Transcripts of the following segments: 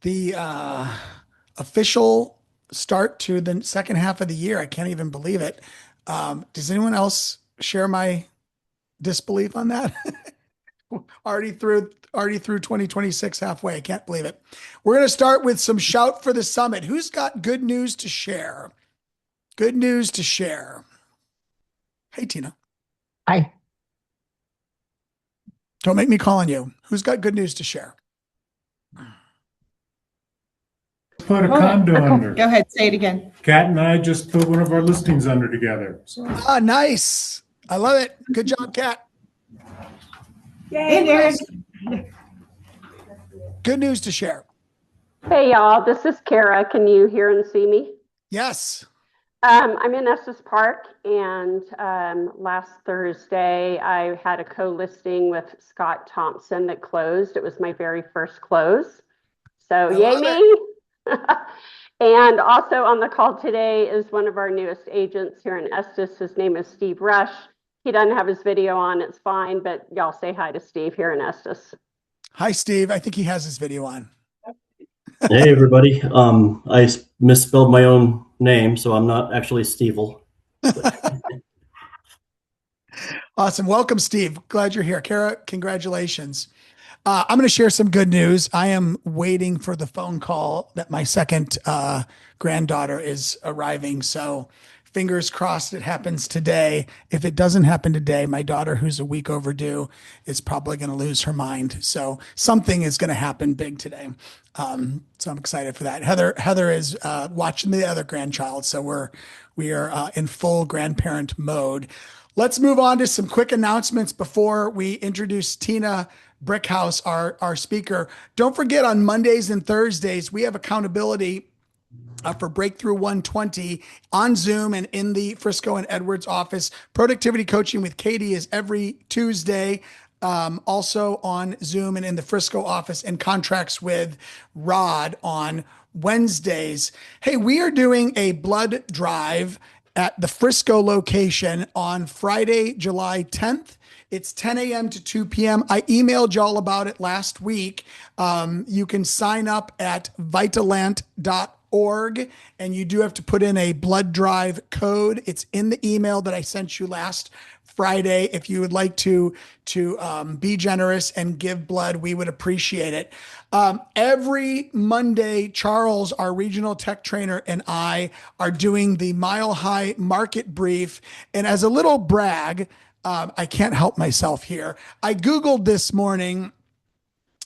the official start to the second half of the year. I can't even believe it. Does anyone else share my disbelief on that? Already through 2026 halfway. I can't believe it. We're going to start with some shout for the summit. Who's got good news to share? Good news to share. Hey, Tina. Hi. Don't make me call on you. Who's got good news to share? Put a condo under. Go ahead, say it again. Kat and I just put one of our listings under together. So Nice. I love it. Good job, Kat. Hey, Derek. Good news to share. Hey, y'all. This is Kara. Can you hear and see me? Yes. I'm in Estes Park, and last Thursday I had a co-listing with Scott Thompson that closed. It was my very first close. So yay me. And also on the call today is one of our newest agents here in Estes. His name is Steve Rush. He doesn't have his video on. It's fine, but y'all say hi to Steve here in Estes. Hi, Steve. I think he has his video on. Hey, everybody. I misspelled my own name, so I'm not actually Stevel. Awesome. Welcome, Steve. Glad you're here. Kara, congratulations. I'm going to share some good news. I am waiting for the phone call that my second granddaughter is arriving. So fingers crossed it happens today. If it doesn't happen today, my daughter, who's a week overdue, is probably going to lose her mind. So something is going to happen big today. So I'm excited for that. Heather is watching the other grandchild. So we are in full grandparent mode. Let's move on to some quick announcements before we introduce Tina Brickhouse, our speaker. Don't forget, on Mondays and Thursdays, we have accountability for Breakthrough 120 on Zoom and in the Frisco and Edwards office. Productivity coaching with Katie is every Tuesday, also on Zoom and in the Frisco office, and contracts with Rod on Wednesdays. Hey, we are doing a blood drive at the Frisco location on Friday, July 10th. It's 10 a.m. to 2 p.m. I emailed y'all about it last week. You can sign up at vitalant.org, and you do have to put in a blood drive code. It's in the email that I sent you last Friday. If you would like to be generous and give blood, we would appreciate it. Every Monday, Charles, our regional tech trainer, and I are doing the Mile High Market Brief. And as a little brag, I can't help myself here. I Googled this morning,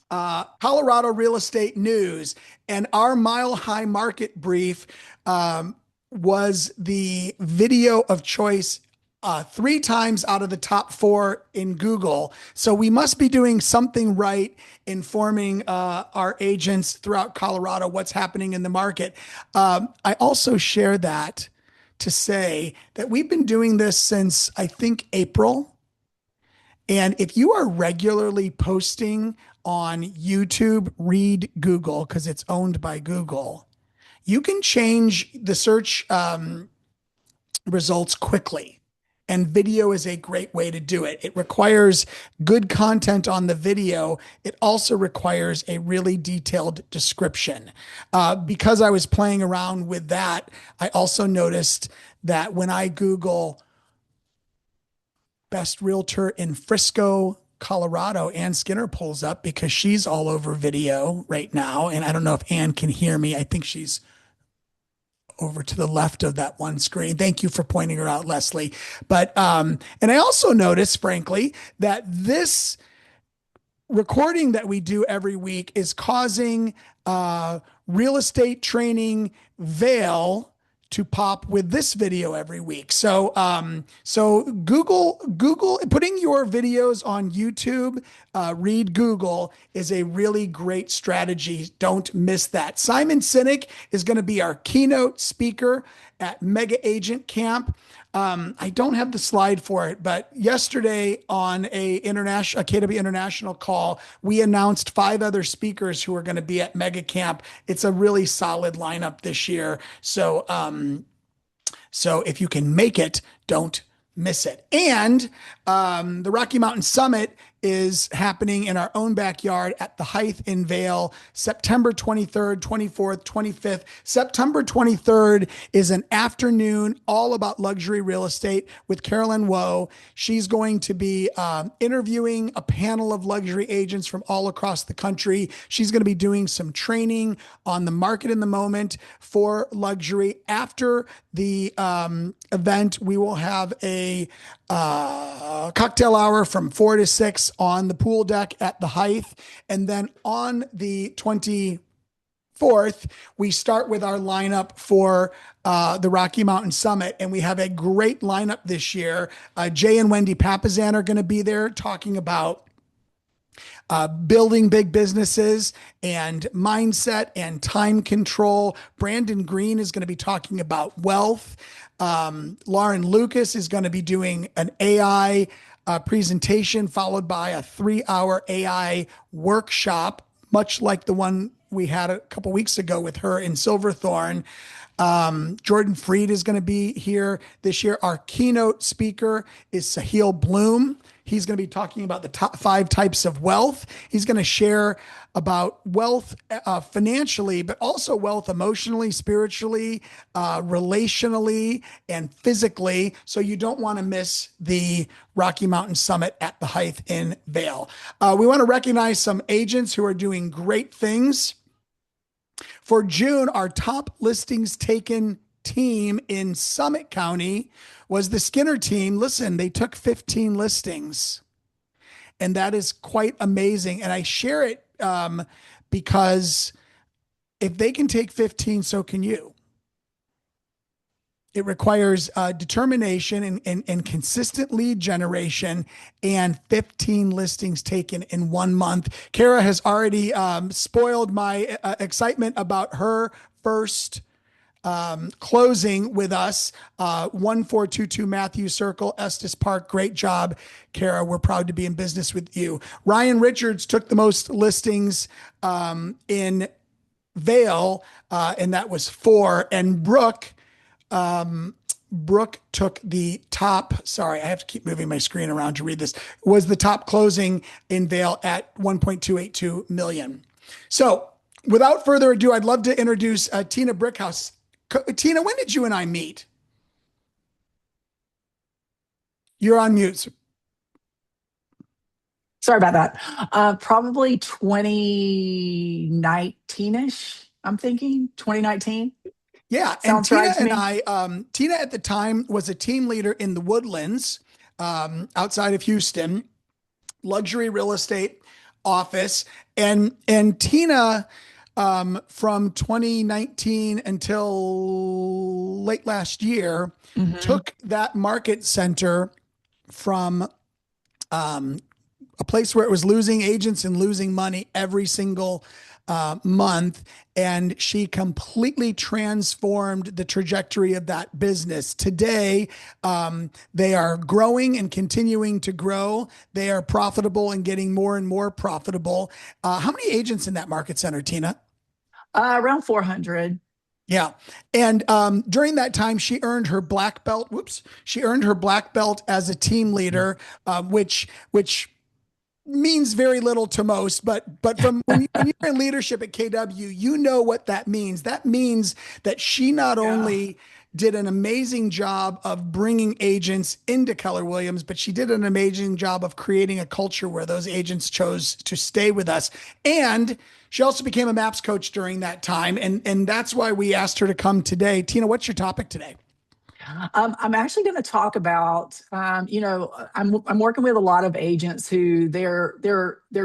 Colorado real estate news, and our Mile High Market Brief was the video of choice 3 times out of the top 4 in Google. So we must be doing something right, informing our agents throughout Colorado what's happening in the market. I also share that to say that we've been doing this since, I think, April. And if you are regularly posting on YouTube, read Google, because it's owned by Google, you can change the search results quickly. And video is a great way to do it. It requires good content on the video. It also requires a really detailed description. Because I was playing around with that, I also noticed that when I Google best realtor in Frisco, Colorado, Ann Skinner pulls up because she's all over video right now. And I don't know if Ann can hear me. I think she's over to the left of that one screen. Thank you for pointing her out, Leslie. But, and I also noticed, frankly, that this recording that we do every week is causing real estate training Vail to pop with this video every week. So, Google putting your videos on YouTube, read Google is a really great strategy. Don't miss that. Simon Sinek is going to be our keynote speaker at Mega Agent Camp. I don't have the slide for it, but yesterday on a KW International call, we announced 5 other speakers who are going to be at Mega Camp. It's a really solid lineup this year. So if you can make it, don't miss it. And the Rocky Mountain Summit is happening in our own backyard at the Hythe in Vail, September 23rd, 24th, 25th. September 23rd is an afternoon all about luxury real estate with Carolyn Woe. She's going to be interviewing a panel of luxury agents from all across the country. She's going to be doing some training on the market in the moment for luxury. After the event, we will have a cocktail hour from 4 to 6 on the pool deck at the Hythe. And then on the 24th, we start with our lineup for the Rocky Mountain Summit. And we have a great lineup this year. Jay and Wendy Papazan are going to be there talking about building big businesses and mindset and time control. Brandon Green is going to be talking about wealth. Lauren Lucas is going to be doing an AI presentation followed by a 3-hour AI workshop, much like the one we had a couple weeks ago with her in Silverthorne. Jordan Freed is going to be here this year. Our keynote speaker is Sahil Bloom. He's going to be talking about the top 5 types of wealth. He's going to share about wealth financially, but also wealth emotionally, spiritually, relationally, and physically. So you don't want to miss the Rocky Mountain Summit at the Hythe in Vail. We want to recognize some agents who are doing great things. For June, our top listings taken team in Summit County was the Skinner team. Listen, they took 15 listings, and that is quite amazing. And I share it because if they can take 15, so can you. It requires determination and consistent lead generation and 15 listings taken in 1 month. Kara has already spoiled my excitement about her first closing with us. 1422 Matthew Circle, Estes Park. Great job, Kara. We're proud to be in business with you. Ryan Richards took the most listings in Vail, and that was 4. And Brooke took the top, sorry, I have to keep moving my screen around to read this, was the top closing in Vail at 1.282 million. So without further ado, I'd love to introduce Tina Brickhouse. Tina, when did you and I meet? You're on mute. Sorry about that. Probably 2019-ish, I'm thinking. 2019. Yeah. Sounds Tina right to me. Tina at the time was a team leader in the Woodlands outside of Houston, luxury real estate office. And Tina, from 2019 until late last year, took that market center from a place where it was losing agents and losing money every single month. And she completely transformed the trajectory of that business. Today, they are growing and continuing to grow. They are profitable and getting more and more profitable. How many agents in that market center, Tina? Around 400. Yeah. And during that time, she earned her black belt. She earned her black belt as a team leader, which means very little to most, but from when you're in leadership at KW, you know what that means. That means that she not only did an amazing job of bringing agents into Keller Williams, but she did an amazing job of creating a culture where those agents chose to stay with us. And she also became a MAPS coach during that time. And that's why we asked her to come today. Tina, what's your topic today? I'm actually going to talk about, I'm working with a lot of agents who they're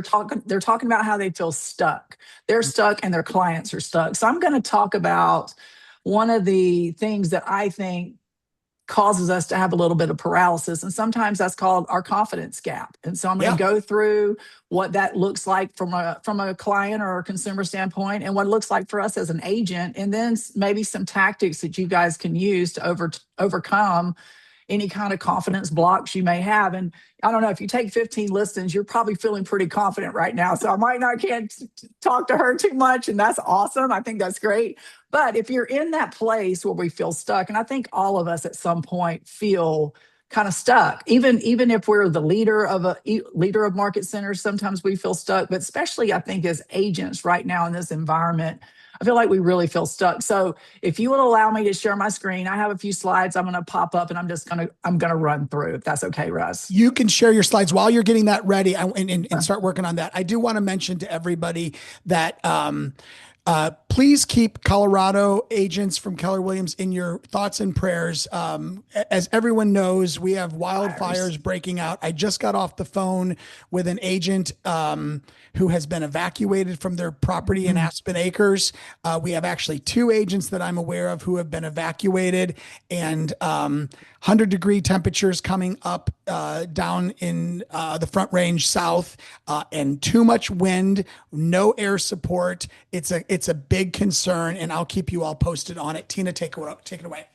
talking about how they feel stuck. They're stuck and their clients are stuck. So I'm going to talk about one of the things that I think causes us to have a little bit of paralysis. And sometimes that's called our confidence gap. And so I'm going to go through what that looks like from a client or a consumer standpoint and what it looks like for us as an agent. And then maybe some tactics that you guys can use to overcome any kind of confidence blocks you may have. And I don't know, if you take 15 listings, you're probably feeling pretty confident right now. So I can't talk to her too much. And that's awesome. I think that's great. But if you're in that place where we feel stuck, and I think all of us at some point feel kind of stuck. Even if we're the leader of market centers, sometimes we feel stuck. But especially, I think, as agents right now in this environment, I feel like we really feel stuck. So if you will allow me to share my screen, I have a few slides I'm going to pop up, and I'm gonna run through, if that's okay, Russ. You can share your slides while you're getting that ready and start working on that. I do want to mention to everybody that please keep Colorado agents from Keller Williams in your thoughts and prayers. As everyone knows, we have wildfires breaking out. I just got off the phone with an agent who has been evacuated from their property in Aspen Acres. We have actually 2 agents that I'm aware of who have been evacuated, and 100-degree temperatures coming up down in the Front Range south, and too much wind, no air support. It's a big concern, and I'll keep you all posted on it. Tina, take it away.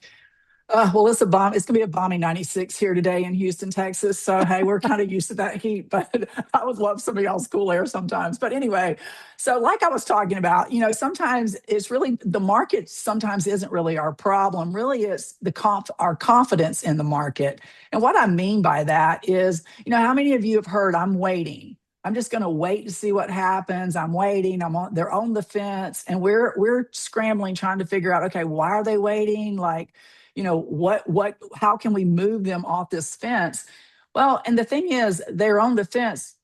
Well, it's going to be a balmy 96 here today in Houston, Texas. So, hey, we're kind of used to that heat, but I would love some of y'all's cool air sometimes. But anyway, so like I was talking about, sometimes it's really the market sometimes isn't really our problem. Really, it's our confidence in the market. And what I mean by that is, how many of you have heard, I'm waiting? I'm just going to wait to see what happens. I'm waiting. They're on the fence, and we're scrambling, trying to figure out, okay, why are they waiting? Like, how can we move them off this fence? Well, and the thing is, they're on the fence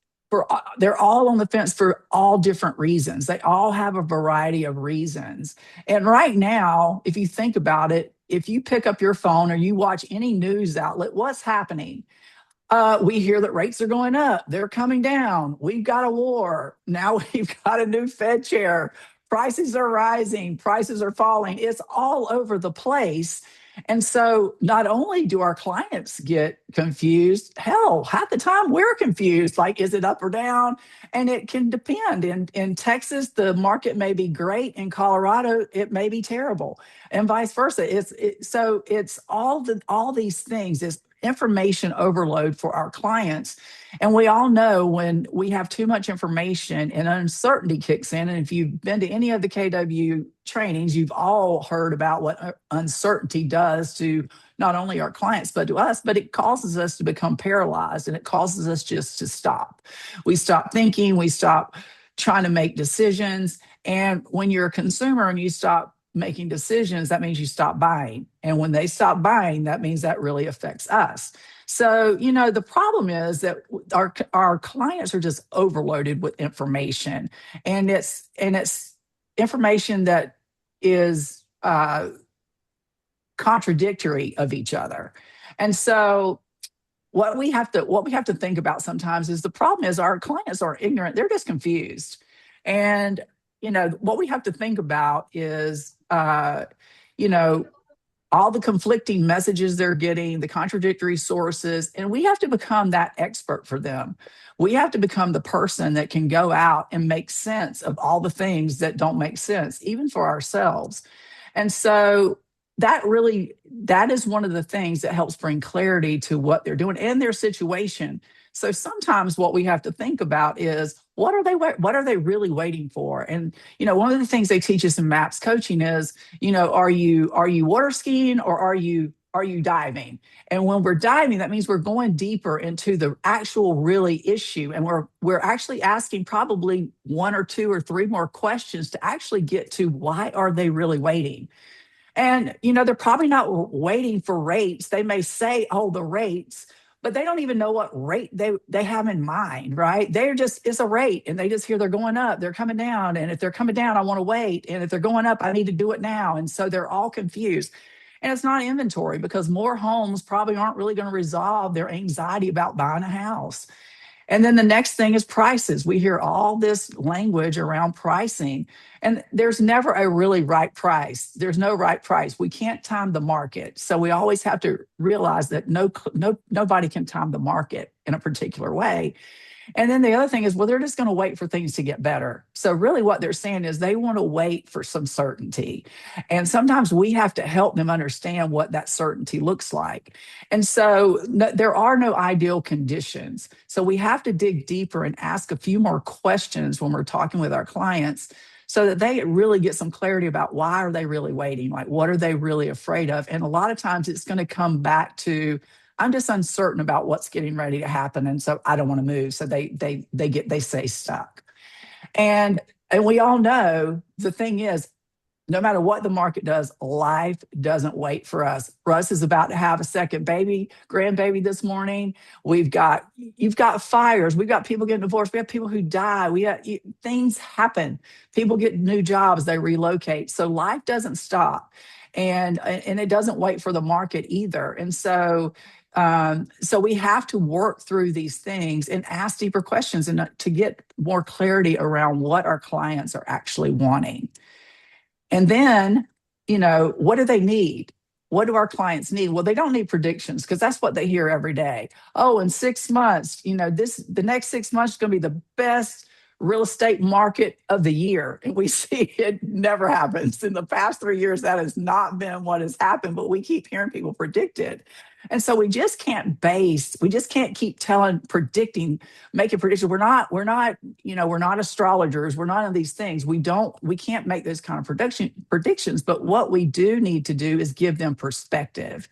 they're all on the fence for all different reasons. They all have a variety of reasons. And right now, if you think about it, if you pick up your phone or you watch any news outlet, what's happening? We hear that rates are going up. They're coming down. We've got a war. Now we've got a new Fed chair. Prices are rising. Prices are falling. It's all over the place. And so not only do our clients get confused, hell, half the time we're confused. Like, is it up or down? And it can depend. In Texas, the market may be great. In Colorado, it may be terrible, and vice versa. So it's all these things. It's information overload for our clients. And we all know when we have too much information and uncertainty kicks in. And if you've been to any of the KW trainings, you've all heard about what uncertainty does to not only our clients, but to us, but it causes us to become paralyzed, and it causes us just to stop. We stop thinking, we stop trying to make decisions. And when you're a consumer and you stop making decisions, that means you stop buying. And when they stop buying, that means that really affects us. So, the problem is that our clients are just overloaded with information, and it's information that is contradictory of each other. And so what we have to think about sometimes is the problem is our clients are ignorant. They're just confused. And, what we have to think about is, all the conflicting messages they're getting, the contradictory sources, and we have to become that expert for them. We have to become the person that can go out and make sense of all the things that don't make sense, even for ourselves. And so that is one of the things that helps bring clarity to what they're doing and their situation. So sometimes what we have to think about is, what are they really waiting for? And, one of the things they teach us in MAPS coaching is, are you water skiing or are you diving? And when we're diving, that means we're going deeper into the actual really issue. And we're actually asking probably 1 or 2 or 3 more questions to actually get to why are they really waiting? And, they're probably not waiting for rates. They may say, oh, the rates, but they don't even know what rate they have in mind, right? It's a rate, and they just hear they're going up, they're coming down. And if they're coming down, I want to wait. And if they're going up, I need to do it now. And so they're all confused. And it's not inventory, because more homes probably aren't really going to resolve their anxiety about buying a house. And then the next thing is prices. We hear all this language around pricing, and there's never a really right price. There's no right price. We can't time the market. So we always have to realize that nobody can time the market in a particular way. And then the other thing is, well, they're just going to wait for things to get better. So really what they're saying is they want to wait for some certainty. And sometimes we have to help them understand what that certainty looks like. And so there are no ideal conditions. So we have to dig deeper and ask a few more questions when we're talking with our clients, so that they really get some clarity about why are they really waiting? Like, what are they really afraid of? And a lot of times it's going to come back to I'm just uncertain about what's getting ready to happen. And so I don't want to move. So they stay stuck. And we all know the thing is, no matter what the market does, life doesn't wait for us. Russ is about to have a second grandbaby this morning. You've got fires. We've got people getting divorced. We have people who die. Things happen. People get new jobs. They relocate. So life doesn't stop, and it doesn't wait for the market either. And so we have to work through these things and ask deeper questions and to get more clarity around what our clients are actually wanting. And then, what do they need? What do our clients need? Well, they don't need predictions because that's what they hear every day. Oh, in 6 months, the next 6 months is going to be the best real estate market of the year. And we see it never happens. In the past 3 years, that has not been what has happened, but we keep hearing people predict it. And so we just can't keep predicting, making predictions. We're not astrologers. We're not in these things. We can't make those kind of predictions, but what we do need to do is give them perspective.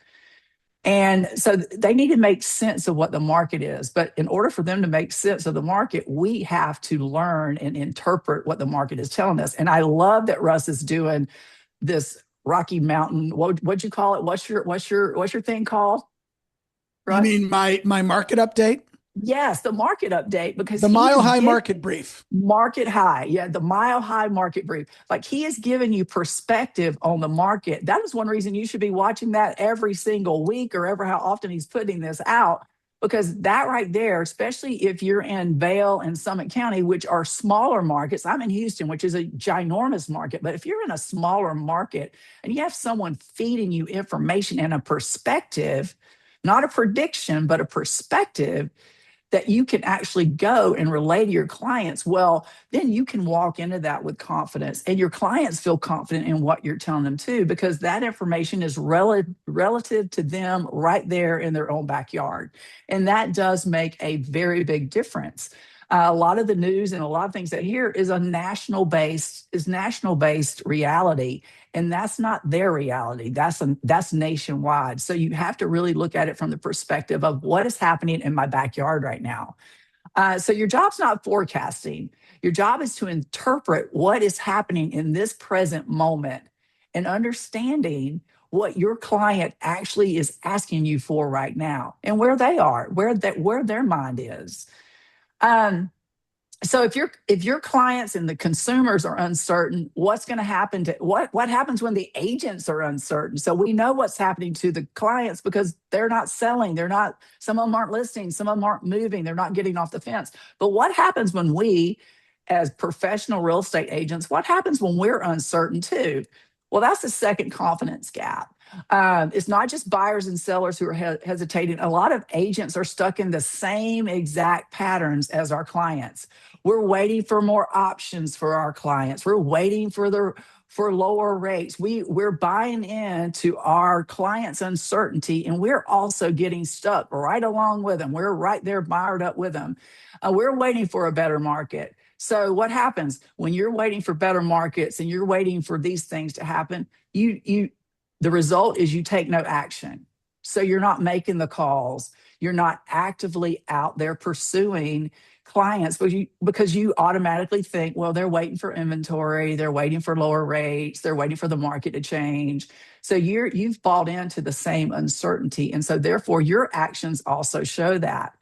And so they need to make sense of what the market is. But in order for them to make sense of the market, we have to learn and interpret what the market is telling us. And I love that Russ is doing this Rocky Mountain. What'd you call it? What's your thing called, Russ? You mean my market update? Yes, the market update, because the Mile High Market Brief. Market High. Yeah, the Mile High Market Brief. Like, he has given you perspective on the market. That is one reason you should be watching that every single week or ever how often he's putting this out, because that right there, especially if you're in Vail and Summit County, which are smaller markets. I'm in Houston, which is a ginormous market. But if you're in a smaller market and you have someone feeding you information and a perspective, not a prediction, but a perspective, that you can actually go and relay to your clients, well, then you can walk into that with confidence, and your clients feel confident in what you're telling them too, because that information is relative to them right there in their own backyard. And that does make a very big difference. A lot of the news and a lot of things that here is national based reality. And that's not their reality. That's nationwide. So you have to really look at it from the perspective of what is happening in my backyard right now. So your job's not forecasting. Your job is to interpret what is happening in this present moment and understanding what your client actually is asking you for right now and where they are, where their mind is. So if your clients and the consumers are uncertain, what's going to happen to what happens when the agents are uncertain? So we know what's happening to the clients because they're not selling. Some of them aren't listing. Some of them aren't moving. They're not getting off the fence. But what happens when we, as professional real estate agents, what happens when we're uncertain too? Well, that's the second confidence gap. It's not just buyers and sellers who are hesitating. A lot of agents are stuck in the same exact patterns as our clients. We're waiting for more options for our clients. We're waiting for lower rates. We're buying into our clients' uncertainty, and we're also getting stuck right along with them. We're right there mired up with them. We're waiting for a better market. So what happens when you're waiting for better markets and you're waiting for these things to happen? The result is you take no action. So you're not making the calls. You're not actively out there pursuing clients because you automatically think, well, they're waiting for inventory. They're waiting for lower rates. They're waiting for the market to change. So you've bought into the same uncertainty. And so therefore your actions also show that.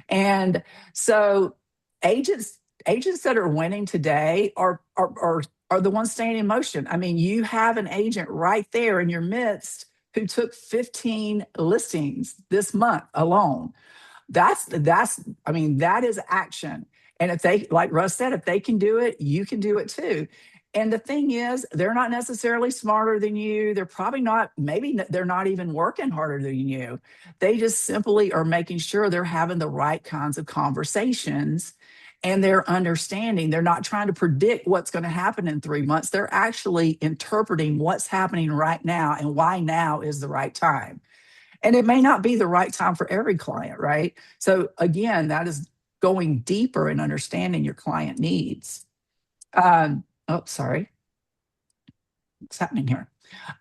And so agents that are winning today are the ones staying in motion. I mean, you have an agent right there in your midst who took 15 listings this month alone. That is action. And if they, like Russ said, if they can do it, you can do it too. And the thing is, they're not necessarily smarter than you. They're probably not, maybe they're not even working harder than you. They just simply are making sure they're having the right kinds of conversations and they're understanding. They're not trying to predict what's going to happen in 3 months. They're actually interpreting what's happening right now and why now is the right time. And it may not be the right time for every client, right? So again, that is going deeper in understanding your client needs. Sorry. what's happening here?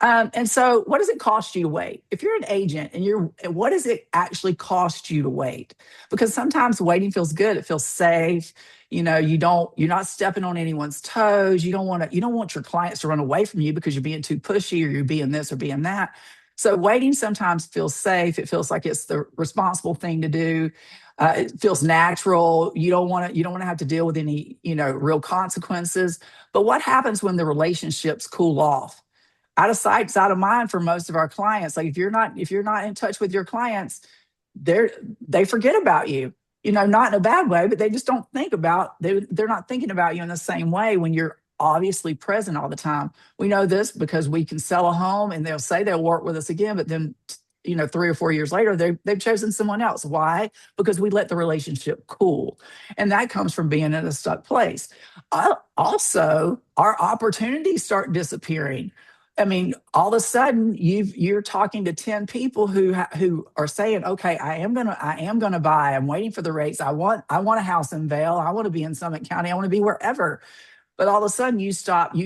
And so what does it cost you to wait? If you're an agent what does it actually cost you to wait? Because sometimes waiting feels good. It feels safe. You're not stepping on anyone's toes. You don't want your clients to run away from you because you're being too pushy or you're being this or being that. So waiting sometimes feels safe. It feels like it's the responsible thing to do. It feels natural. You don't want to have to deal with any, real consequences. But what happens when the relationships cool off? Out of sight, out of mind for most of our clients. Like if you're not in touch with your clients, they forget about you. Not in a bad way, but they just don't think about they're not thinking about you in the same way when you're obviously present all the time. We know this because we can sell a home and they'll say they'll work with us again, but then 3 or 4 years later, they've chosen someone else. Why? Because we let the relationship cool. And that comes from being in a stuck place. Also, our opportunities start disappearing. I mean, all of a sudden you're talking to 10 people who are saying, okay, I am gonna buy. I'm waiting for the rates. I want a house in Vail. I want to be in Summit County. I want to be wherever. But all of a sudden you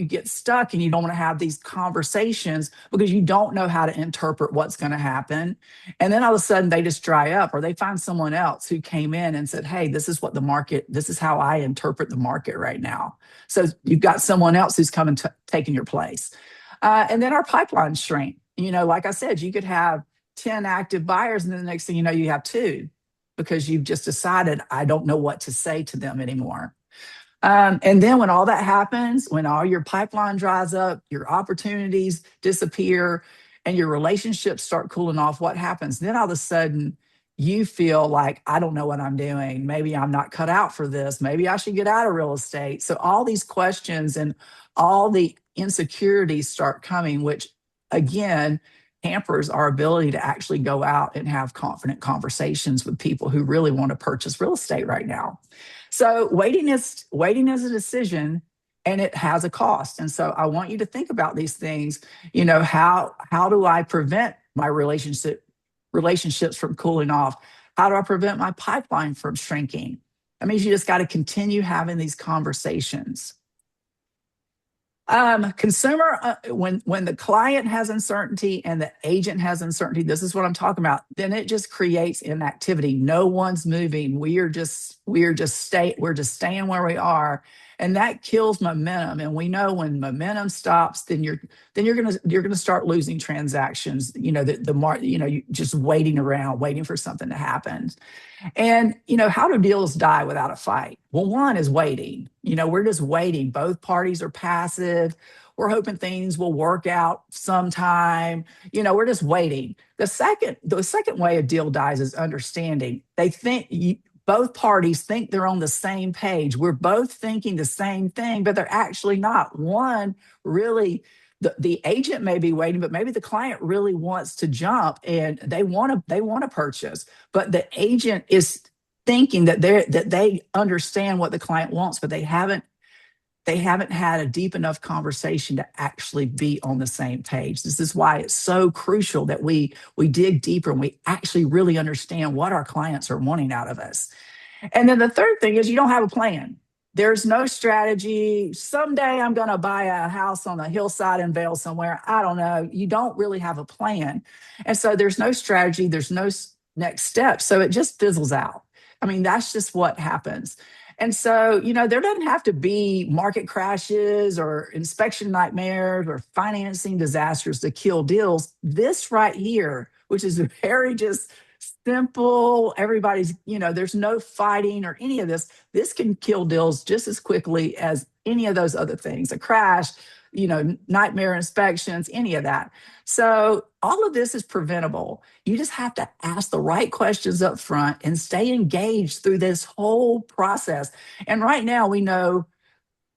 get stuck and you don't want to have these conversations because you don't know how to interpret what's going to happen. And then all of a sudden they just dry up or they find someone else who came in and said, hey, this is how I interpret the market right now. So you've got someone else who's come and taken your place. And then our pipelines shrink. Like I said, you could have 10 active buyers and then the next thing you know, you have 2 because you've just decided, I don't know what to say to them anymore. And then when all that happens, when all your pipeline dries up, your opportunities disappear, and your relationships start cooling off, what happens? Then all of a sudden, you feel like, I don't know what I'm doing. Maybe I'm not cut out for this. Maybe I should get out of real estate. So all these questions and all the insecurities start coming, which again, hampers our ability to actually go out and have confident conversations with people who really want to purchase real estate right now. So waiting is a decision and it has a cost. And so I want you to think about these things. How do I prevent my relationships from cooling off? How do I prevent my pipeline from shrinking? That means you just got to continue having these conversations. Consumer, when the client has uncertainty and the agent has uncertainty, this is what I'm talking about, then it just creates inactivity. No one's moving. We're just staying where we are. And that kills momentum. And we know when momentum stops, then you're gonna start losing transactions. You just waiting around, waiting for something to happen. And, how do deals die without a fight? Well, one is waiting. We're just waiting. Both parties are passive. We're hoping things will work out sometime. We're just waiting. The second way a deal dies is understanding. Both parties think they're on the same page. We're both thinking the same thing, but they're actually not. One really, the agent may be waiting, but maybe the client really wants to jump and they want to purchase. But the agent is thinking that they understand what the client wants, but they haven't had a deep enough conversation to actually be on the same page. This is why it's so crucial that we dig deeper and we actually really understand what our clients are wanting out of us. And then the third thing is you don't have a plan. There's no strategy. Someday I'm going to buy a house on a hillside in Vail somewhere. I don't know. You don't really have a plan. And so there's no strategy. There's no next step. So it just fizzles out. I mean, that's just what happens. And so, there doesn't have to be market crashes or inspection nightmares or financing disasters to kill deals. This right here, which is very just simple, everybody's, there's no fighting or any of this. This can kill deals just as quickly as any of those other things, a crash, nightmare inspections, any of that. So all of this is preventable. You just have to ask the right questions up front and stay engaged through this whole process. And right now we know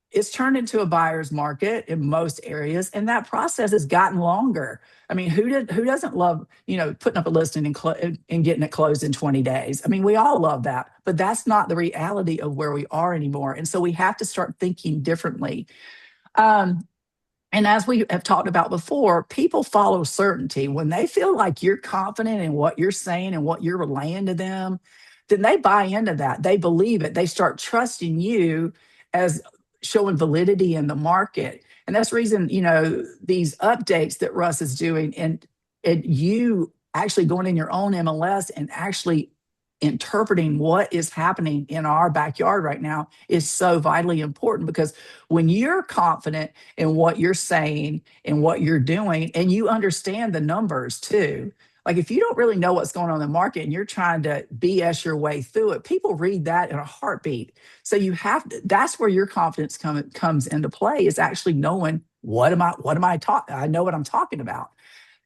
it's turned into a buyer's market in most areas, and that process has gotten longer. I mean, who doesn't love, putting up a listing and getting it closed in 20 days? I mean, we all love that, but that's not the reality of where we are anymore. And so we have to start thinking differently. And as we have talked about before, people follow certainty. When they feel like you're confident in what you're saying and what you're relaying to them, then they buy into that. They believe it. They start trusting you as showing validity in the market. And that's the reason, these updates that Russ is doing, and you actually going in your own MLS and actually interpreting what is happening in our backyard right now is so vitally important, because when you're confident in what you're saying and what you're doing, and you understand the numbers too, like if you don't really know what's going on in the market and you're trying to BS your way through it, people read that in a heartbeat. So that's where your confidence comes into play, is actually knowing what am I talking? I know what I'm talking about.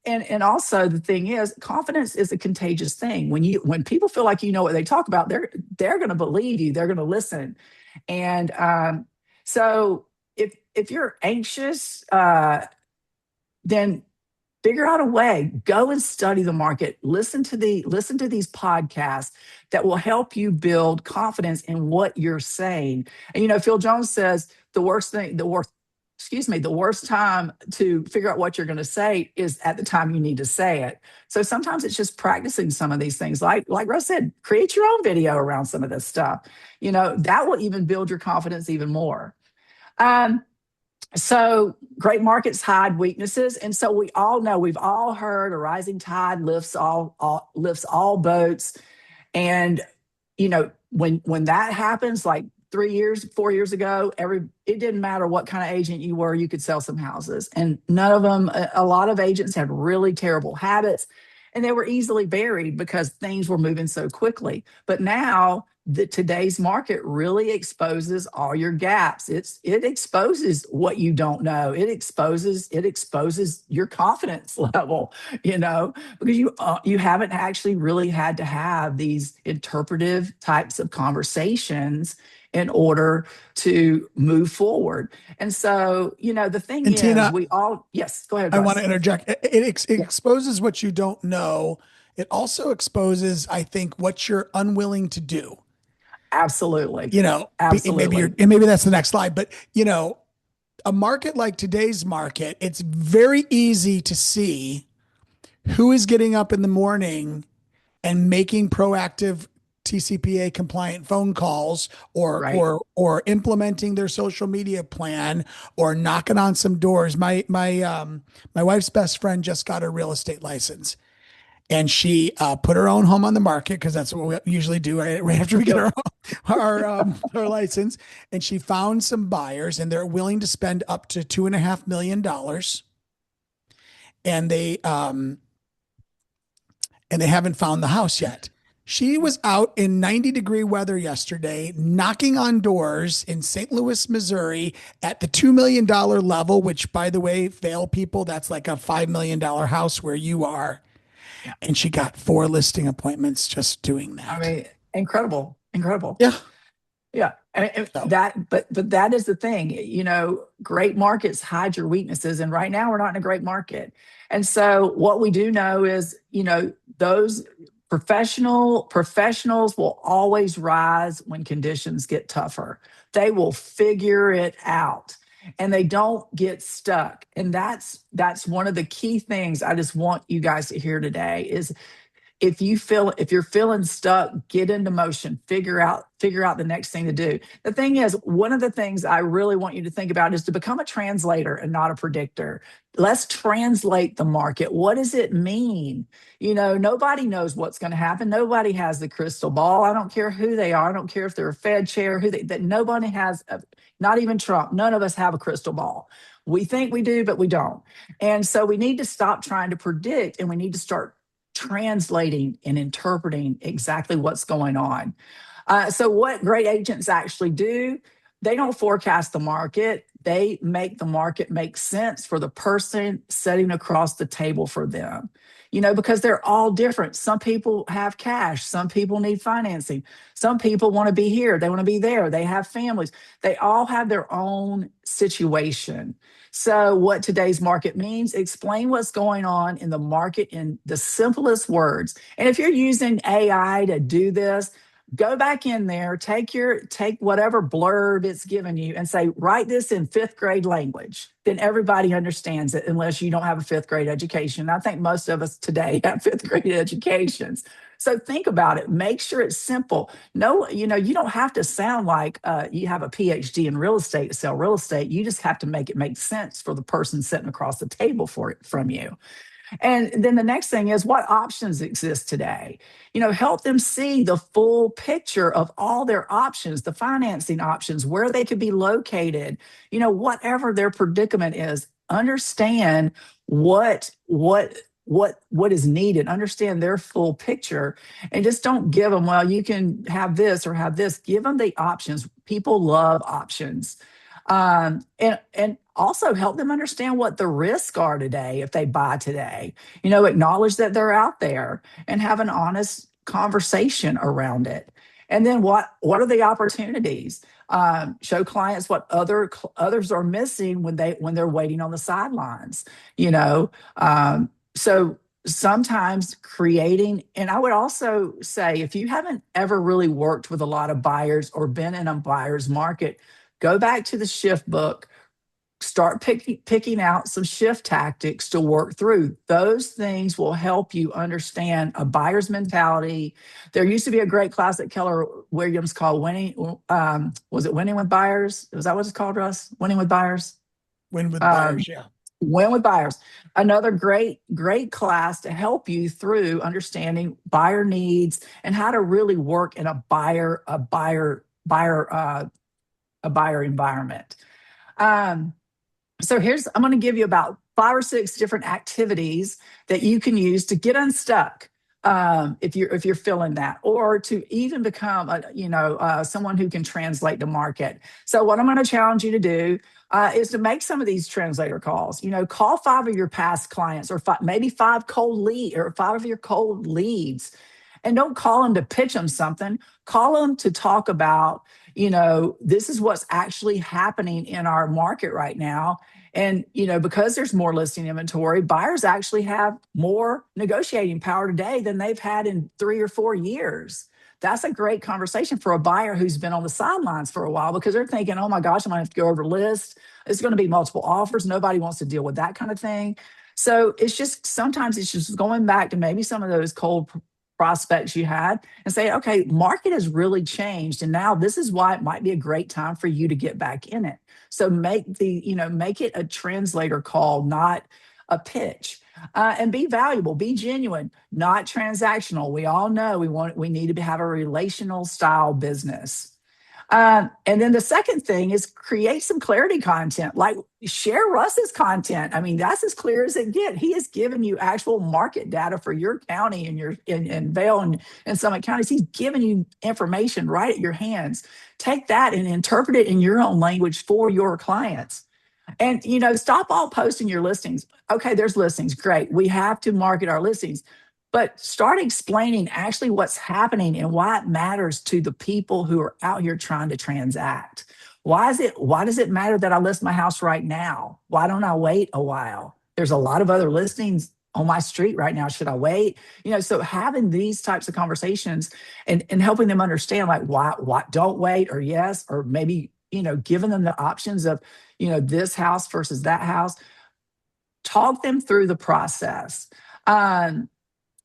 And also the thing is, confidence is a contagious thing. When people feel like you know what they talk about, they're going to believe you. They're going to listen. And so if you're anxious, then figure out a way. Go and study the market. Listen to these podcasts that will help you build confidence in what you're saying. And Phil Jones says the worst time to figure out what you're going to say is at the time you need to say it. So sometimes it's just practicing some of these things. Like Russ said, create your own video around some of this stuff. That will even build your confidence even more. So great markets hide weaknesses. And so we all know, we've all heard a rising tide lifts all boats. And, when that happens, like 4 years ago, it didn't matter what kind of agent you were, you could sell some houses. And a lot of agents had really terrible habits, and they were easily buried because things were moving so quickly. But now today's market really exposes all your gaps. It exposes what you don't know. It exposes your confidence level, because you haven't actually really had to have these interpretive types of conversations in order to move forward. And so, the thing And is, Tina, yes, go ahead, I Russ. want to interject. It exposes what you don't know. It also exposes, I think, what you're unwilling to do. Absolutely. Maybe maybe that's the next slide, but a market like today's market, it's very easy to see who is getting up in the morning and making proactive TCPA compliant phone calls, Right. or implementing their social media plan, or knocking on some doors. My wife's best friend just got a real estate license, and she put her own home on the market, because that's what we usually do right after we get our license. And she found some buyers, and they're willing to spend up to $2.5 million. And they haven't found the house yet. She was out in 90-degree weather yesterday, knocking on doors in St. Louis, Missouri, at the $2 million level, which, by the way, Vail people, that's like a $5 million house where you are. And she got 4 listing appointments just doing that. I mean, incredible. Yeah. Yeah. But that is the thing, great markets hide your weaknesses. And right now we're not in a great market. And so what we do know is, those professionals will always rise when conditions get tougher. They will figure it out, and they don't get stuck. And that's one of the key things I just want you guys to hear today is, if you're feeling stuck, get into motion, figure out the next thing to do. The thing is, one of the things I really want you to think about is to become a translator and not a predictor. Let's translate the market. What does it mean? Nobody knows what's going to happen. Nobody has the crystal ball. I don't care who they are. I don't care if they're a Fed chair, that nobody has, not even Trump. None of us have a crystal ball. We think we do, but we don't. And so we need to stop trying to predict, and we need to start translating and interpreting exactly what's going on. So what great agents actually do, they don't forecast the market. They make the market make sense for the person sitting across the table for them. Because they're all different. Some people have cash. Some people need financing. Some people want to be here. They want to be there. They have families. They all have their own situation. So what today's market means, explain what's going on in the market in the simplest words. And if you're using AI to do this, go back in there, take whatever blurb it's given you and say, write this in fifth grade language. Then everybody understands it, unless you don't have a fifth grade education. I think most of us today have fifth grade educations. So think about it. Make sure it's simple. No, you don't have to sound like you have a PhD in real estate to sell real estate. You just have to make it make sense for the person sitting across the table from you. And then the next thing is, what options exist today? Help them see the full picture of all their options, the financing options, where they could be located, whatever their predicament is. Understand what is needed, understand their full picture, and just don't give them, well, you can have this or have this. Give them the options. People love options. And also help them understand what the risks are today if they buy today. Acknowledge that they're out there and have an honest conversation around it. And then what are the opportunities? Show clients what others are missing when they're waiting on the sidelines. So sometimes creating, and I would also say, if you haven't ever really worked with a lot of buyers or been in a buyer's market, go back to the shift book, start picking out some shift tactics to work through. Those things will help you understand a buyer's mentality. There used to be a great class at Keller Williams called Winning. Was it Winning with Buyers? Was that what it's called, Russ? Winning with Buyers? Win with buyers, yeah. Win with Buyers. Another great class to help you through understanding buyer needs and how to really work in a buyer environment. So I'm going to give you about 5 or 6 different activities that you can use to get unstuck. If you're feeling that, or to even become someone who can translate the market. So what I'm going to challenge you to do is to make some of these translator calls. Call 5 of your past clients, or maybe 5 of your cold leads, and don't call them to pitch them something. Call them to talk about, this is what's actually happening in our market right now. And, because there's more listing inventory, buyers actually have more negotiating power today than they've had in 3 or 4 years. That's a great conversation for a buyer who's been on the sidelines for a while, because they're thinking, oh my gosh, I'm going to have to go over list. It's going to be multiple offers. Nobody wants to deal with that kind of thing. So sometimes it's just going back to maybe some of those cold prospects you had and say, okay, market has really changed. And now this is why it might be a great time for you to get back in it. So make it a translator call, not a pitch. And be valuable, be genuine, not transactional. We all know we need to have a relational style business. And then the second thing is create some clarity content, like share Russ's content. I mean, that's as clear as it gets. He has given you actual market data for your county and in Vail and Summit counties. He's given you information right at your hands. Take that and interpret it in your own language for your clients. And, stop all posting your listings. Okay, there's listings. Great. We have to market our listings. But start explaining actually what's happening and why it matters to the people who are out here trying to transact. Why does it matter that I list my house right now? Why don't I wait a while? There's a lot of other listings on my street right now. Should I wait? So having these types of conversations and helping them understand, like, why don't wait, or yes, or maybe, giving them the options of, this house versus that house. Talk them through the process.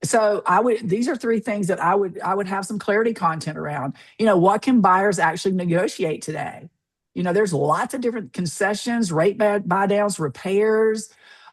So these are 3 things that I would have some clarity content around. What can buyers actually negotiate today? There's lots of different concessions, rate buy downs, repairs,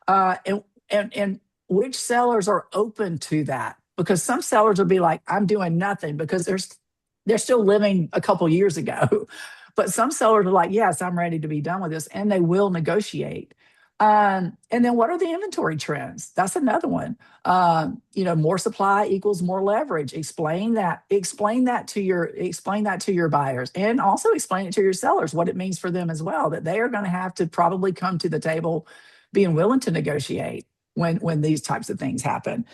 and which sellers are open to that? Because some sellers will be like, I'm doing nothing, because they're still living a couple years ago. But some sellers are like, yes, I'm ready to be done with this, and they will negotiate. And then what are the inventory trends? That's another one. More supply equals more leverage. Explain that to your buyers, and also explain it to your sellers, what it means for them as well, that they are going to have to probably come to the table being willing to negotiate when these types of things happen.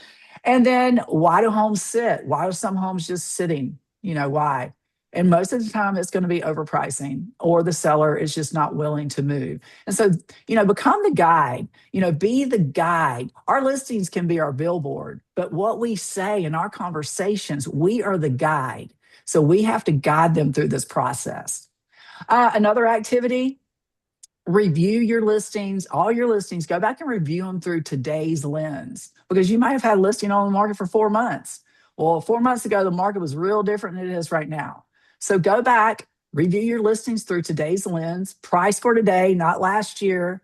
And then why do homes sit? Why are some homes just sitting? Why? And most of the time it's going to be overpricing, or the seller is just not willing to move. And so, become the guide, be the guide. Our listings can be our billboard, but what we say in our conversations, we are the guide. So we have to guide them through this process. Another activity, review your listings, all your listings, go back and review them through today's lens, because you might have had a listing on the market for 4 months. Well, 4 months ago, the market was real different than it is right now. So go back, review your listings through today's lens, price for today, not last year,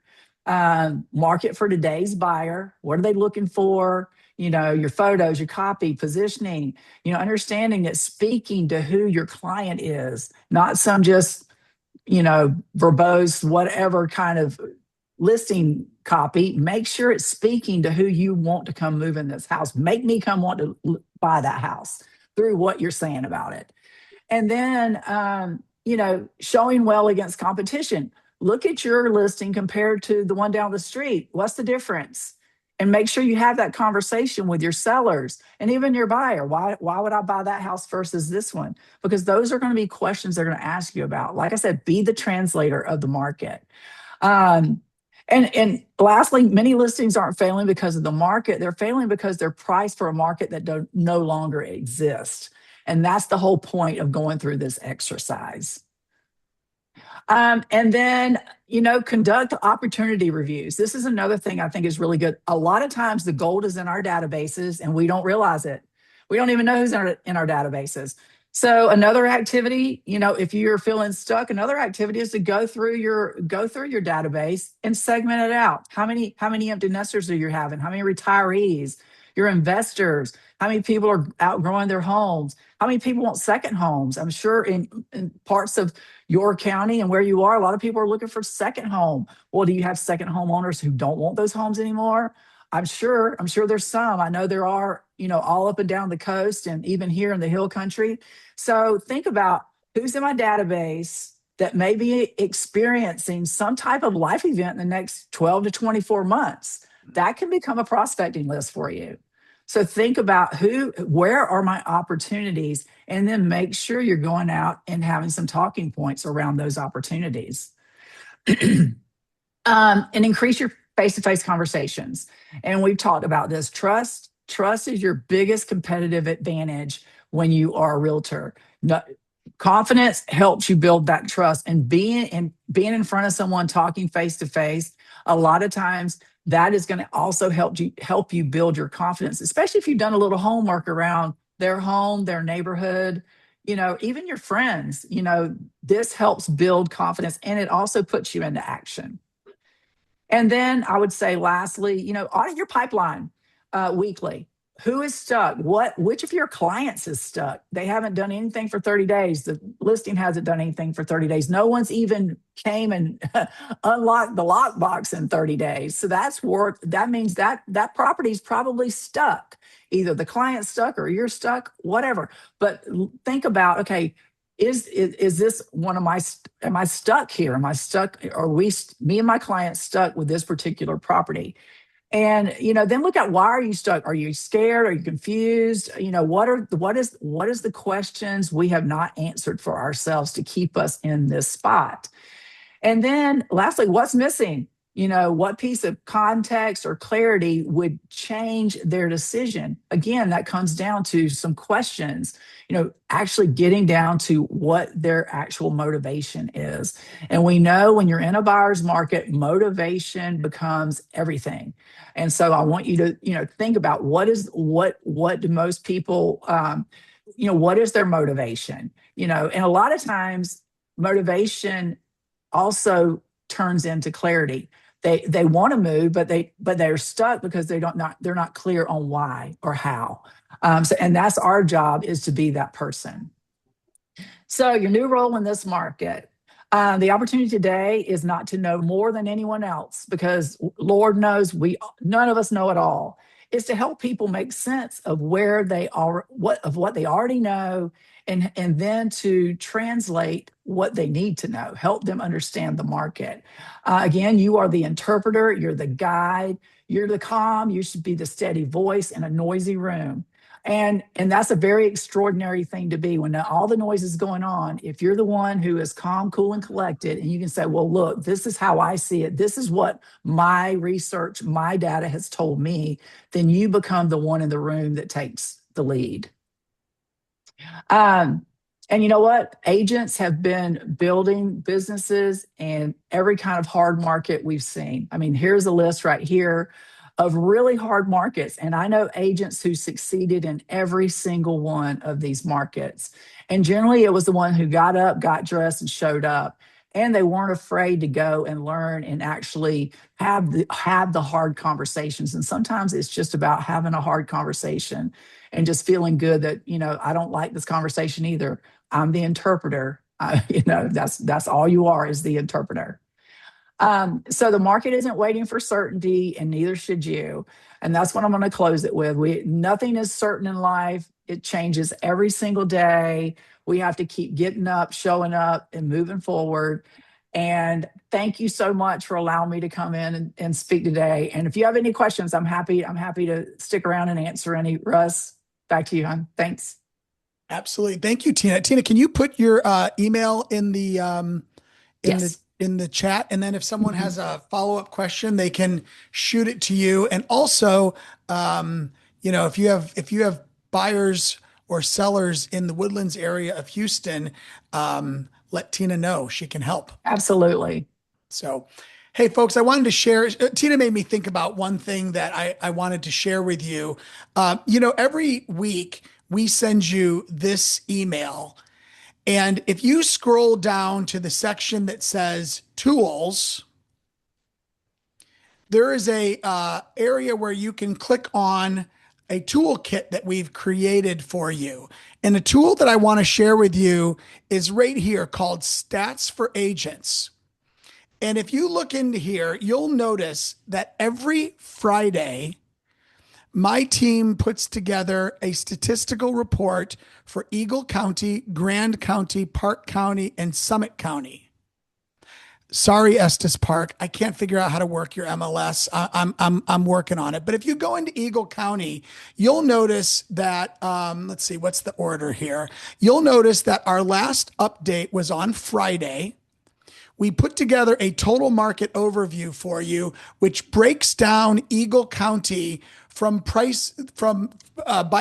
market for today's buyer. What are they looking for? Your photos, your copy, positioning, understanding that speaking to who your client is, not some just verbose, whatever kind of listing copy. Make sure it's speaking to who you want to come move in this house. Make me come want to buy that house through what you're saying about it. And then, showing well against competition. Look at your listing compared to the one down the street. What's the difference? And make sure you have that conversation with your sellers and even your buyer. Why would I buy that house versus this one? Because those are going to be questions they're going to ask you about. Like I said, be the translator of the market. And lastly, many listings aren't failing because of the market. They're failing because they're priced for a market that no longer exists. And that's the whole point of going through this exercise. And then, conduct opportunity reviews. This is another thing I think is really good. A lot of times the gold is in our databases and we don't realize it. We don't even know who's in our databases. So another activity, if you're feeling stuck, another activity is to go through your database and segment it out. How many empty nesters are you having? How many retirees? Your investors? How many people are outgrowing their homes? How many people want second homes? I'm sure in parts of your county and where you are, a lot of people are looking for second home. Well, do you have second homeowners who don't want those homes anymore? I'm sure there's some. I know there are, all up and down the coast and even here in the hill country. So think about who's in my database that may be experiencing some type of life event in the next 12 to 24 months. That can become a prospecting list for you. So think about where are my opportunities, and then make sure you're going out and having some talking points around those opportunities. And increase your face-to-face conversations. And we've talked about this. Trust is your biggest competitive advantage when you are a realtor. Confidence helps you build that trust, and being in front of someone talking face-to-face, a lot of times that is going to also help you build your confidence, especially if you've done a little homework around their home, their neighborhood, even your friends. This helps build confidence, and it also puts you into action. And then I would say, lastly, audit your pipeline weekly. Who is stuck? Which of your clients is stuck? They haven't done anything for 30 days. The listing hasn't done anything for 30 days. No one's even came and unlocked the lockbox in 30 days. So that means that property is probably stuck. Either the client's stuck or you're stuck, whatever. But think about, okay, is this am I stuck here? Am I stuck? Are me and my client stuck with this particular property? And, then look at, why are you stuck? Are you scared? Are you confused? What is the questions we have not answered for ourselves to keep us in this spot? And then lastly, what's missing? What piece of context or clarity would change their decision? Again, that comes down to some questions, actually getting down to what their actual motivation is. And we know when you're in a buyer's market, motivation becomes everything. And so I want you to, think about what do most people, what is their motivation? And a lot of times motivation also turns into clarity. They want to move, but they're stuck because they're not clear on why or how. And that's our job, is to be that person. So your new role in this market, the opportunity today is not to know more than anyone else, because Lord knows none of us know it all. It's to help people make sense of where they are, what they already know, and then to translate what they need to know, help them understand the market. Again, you are the interpreter, you're the guide, you're the calm, you should be the steady voice in a noisy room. And that's a very extraordinary thing to be when all the noise is going on. If you're the one who is calm, cool, and collected, and you can say, well, look, this is how I see it. This is what my research, my data has told me. Then you become the one in the room that takes the lead. And you know what? Agents have been building businesses in every kind of hard market we've seen. I mean, here's a list right here of really hard markets. And I know agents who succeeded in every single one of these markets. And generally, it was the one who got up, got dressed, and showed up. And they weren't afraid to go and learn and actually have the hard conversations. And sometimes it's just about having a hard conversation and just feeling good that, I don't like this conversation either. I'm the interpreter. That's all you are, is the interpreter. So the market isn't waiting for certainty, and neither should you. And that's what I'm going to close it with. Nothing is certain in life. It changes every single day. We have to keep getting up, showing up, and moving forward. And thank you so much for allowing me to come in and speak today. And if you have any questions, I'm happy to stick around and answer any. Russ, back to you, hon. Thanks. Absolutely. Thank you, Tina. Tina, can you put your email in the Yes. in the chat? And then if someone has a follow-up question, they can shoot it to you. And also, if you have buyers or sellers in the Woodlands area of Houston, let Tina know. She can help. Absolutely. So, hey, folks, I wanted to share. Tina made me think about one thing that I wanted to share with you. Every week we send you this email. And if you scroll down to the section that says tools, there is a area where you can click on a toolkit that we've created for you. And the tool that I want to share with you is right here, called Stats for Agents. And if you look into here, you'll notice that every Friday, my team puts together a statistical report for Eagle County, Grand County, Park County, and Summit County. Sorry, Estes Park, I can't figure out how to work your MLS. I'm working on it. But if you go into Eagle County, you'll notice that, let's see, what's the order here? You'll notice that our last update was on Friday. We put together a total market overview for you, which breaks down Eagle County by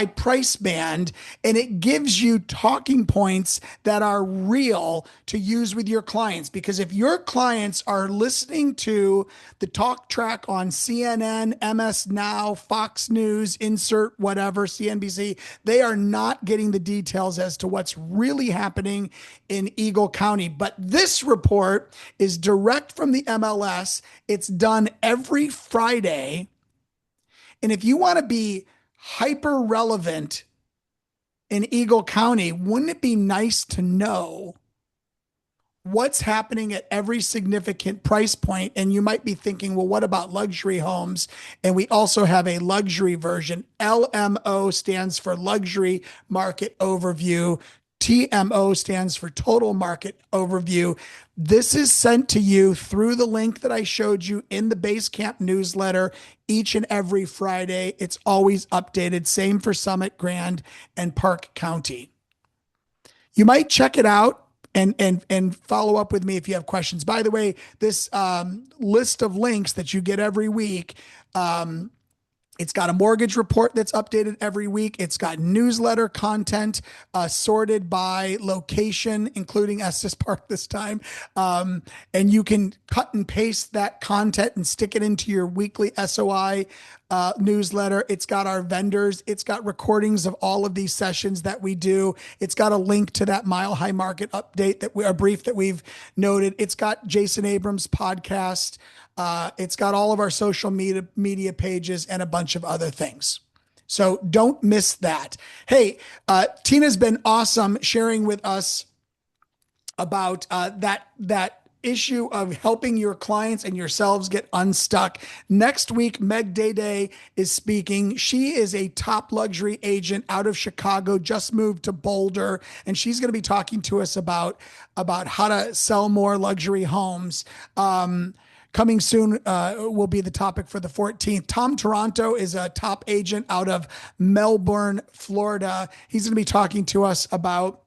price band, and it gives you talking points that are real to use with your clients. Because if your clients are listening to the talk track on CNN, MS Now, Fox News, insert whatever, CNBC, they are not getting the details as to what's really happening in Eagle County. But this report is direct from the MLS. It's done every Friday. And if you want to be hyper relevant in Eagle County, wouldn't it be nice to know what's happening at every significant price point? And you might be thinking, well, what about luxury homes? And we also have a luxury version. LMO stands for Luxury Market Overview. TMO stands for Total Market Overview. This is sent to you through the link that I showed you in the Basecamp newsletter each and every Friday. It's always updated. Same for Summit, Grand, and Park County. You might check it out and follow up with me if you have questions. By the way, this list of links that you get every week, it's got a mortgage report that's updated every week. It's got newsletter content sorted by location, including Estes Park this time. And you can cut and paste that content and stick it into your weekly SOI newsletter. It's got our vendors. It's got recordings of all of these sessions that we do. It's got a link to that Mile High Market update a brief that we've noted. It's got Jason Abrams' podcast. It's got all of our social media pages and a bunch of other things. So don't miss that. Hey, Tina's been awesome sharing with us about that issue of helping your clients and yourselves get unstuck. Next week, Meg Day is speaking. She is a top luxury agent out of Chicago, just moved to Boulder, and she's going to be talking to us about how to sell more luxury homes. Coming soon will be the topic for the 14th. Tom Toronto is a top agent out of Melbourne, Florida. He's going to be talking to us about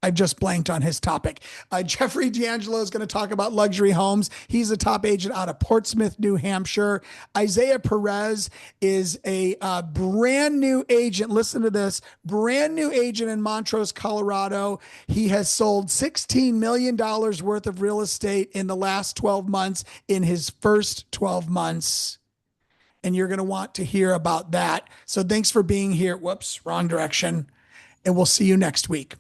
I just blanked on his topic. Jeffrey D'Angelo is going to talk about luxury homes. He's a top agent out of Portsmouth, New Hampshire. Isaiah Perez is a brand new agent. Listen to this, brand new agent in Montrose, Colorado. He has sold $16 million worth of real estate in the last 12 months in his first 12 months. And you're going to want to hear about that. So thanks for being here. Whoops, wrong direction. And we'll see you next week.